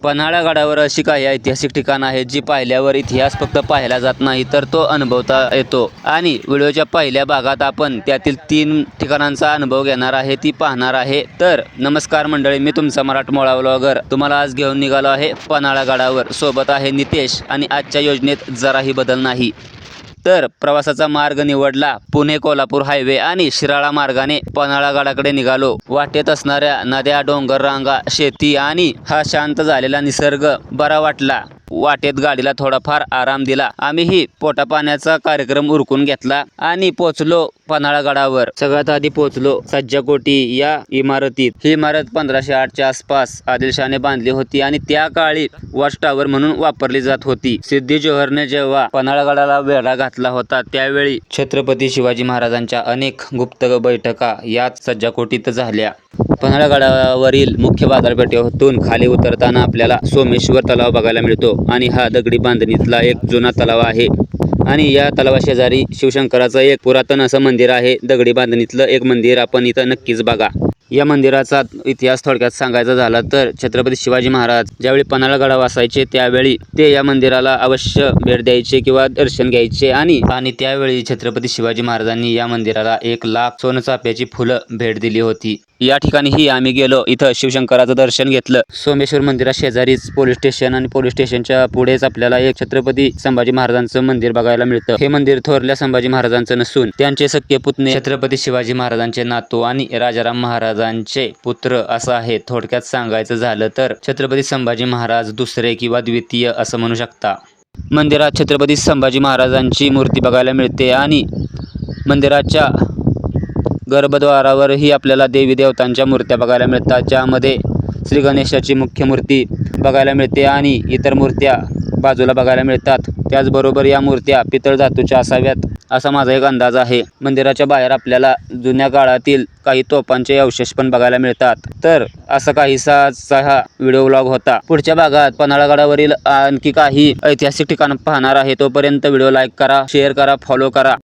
पन्हाळगडावर अशी काही ऐतिहासिक ठिकाणं आहेत जी पाहिल्यावर इतिहास फक्त पाहिला जात नाही तर तो अनुभवता येतो। आणि व्हिडिओच्या पहिल्या भागात आपण त्यातील 3 ठिकाणांचा अनुभव घेणार आहे, ती पाहणार आहे। तर नमस्कार मंडळी, मी तुमचा मराठमोळा व्लॉगर तुम्हाला आज घेऊन निघालो आहे पन्हाळगडावर। सोबत आहे नितेश आणि आजच्या योजनेत जराही बदल नाही। तर प्रवासाचा मार्ग निवडला पुणे कोल्हापूर हायवे आणि शिराळा मार्गाने पन्हाळगडाकडे निघालो। वाटेत असणाऱ्या नद्या, डोंगर रांगा, शेती आणि हा शांत झालेला निसर्ग बरा वाटला। वाटेत गाडीला थोडाफार आराम दिला। आम्हीही पोटापाण्याचा कार्यक्रम उरकून घेतला आणि पोहोचलो पन्हाळगडावर। सगळ्यात आधी पोहोचलो सज्जाकोटी या इमारतीत। ही इमारत 1508 च्या आसपास आदिलशाहने बांधली होती आणि त्या काळी वॉच टावर म्हणून वापरली जात होती। सिद्धी जोहरने जेव्हा पन्हाळगडाला वेढा घातला होता त्यावेळी छत्रपती शिवाजी महाराजांच्या अनेक गुप्त बैठका याच सज्जाकोटीत झाल्या। पन्हाळगडावरील मुख्य बाजारपेठेतून खाली उतरताना आपल्याला सोमेश्वर तलाव बघायला मिळतो आणि हा दगडी बांधणीतला एक जुना तलाव आहे। आणि या तलावाशेजारी शिवशंकराचं एक पुरातन असं मंदिर आहे। दगडी बांधणीतलं एक मंदिर आपण इथं नक्कीच बघा। या मंदिराचा इतिहास थोडक्यात सांगायचा झाला तर छत्रपती शिवाजी महाराज ज्यावेळी पन्हाळगडावर असायचे त्यावेळी ते या मंदिराला अवश्य भेट द्यायचे किंवा दर्शन घ्यायचे आणि त्यावेळी छत्रपती शिवाजी महाराजांनी या मंदिराला 1 लाख सोनचाफ्याची फुलं भेट दिली होती। या ठिकाणीही आम्ही गेलो, इथं शिवशंकराचं दर्शन घेतलं। सोमेश्वर मंदिरा शेजारीच पोलीस स्टेशन आणि पोलीस स्टेशनच्या पुढेच आपल्याला एक छत्रपती संभाजी महाराजांचं मंदिर बघायला मिळतं। हे मंदिर थोरल्या संभाजी महाराजांचं नसून त्यांचे सख्खे पुतणे छत्रपती शिवाजी महाराजांचे नातू आणि राजाराम महाराजांचे पुत्र असं आहे। थोडक्यात सांगायचं झालं तर छत्रपती संभाजी महाराज दुसरे किंवा द्वितीय असं म्हणू शकता। मंदिरात छत्रपती संभाजी महाराजांची मूर्ती बघायला मिळते आणि मंदिराच्या गर्भद्वारावरही आपल्याला देवी देवतांच्या मूर्त्या बघायला मिळतात, ज्यामध्ये श्री गणेशाची मुख्य मूर्ती बघायला मिळते आणि इतर मूर्त्या बाजूला बघायला मिळतात। त्याचबरोबर या मूर्त्या पितळ धातूच्या असाव्यात असा माझा एक अंदाज आहे। मंदिराच्या बाहेर आपल्याला जुन्या काळातील काही तोफांचे अवशेष पण बघायला मिळतात। तर असं काहीसा हा व्हिडिओ व्लॉग होता। पुढच्या भागात पन्हाळगडावरील आणखी काही ऐतिहासिक ठिकाण पाहणार आहे। तोपर्यंत व्हिडिओ लाईक करा, शेअर करा, फॉलो करा।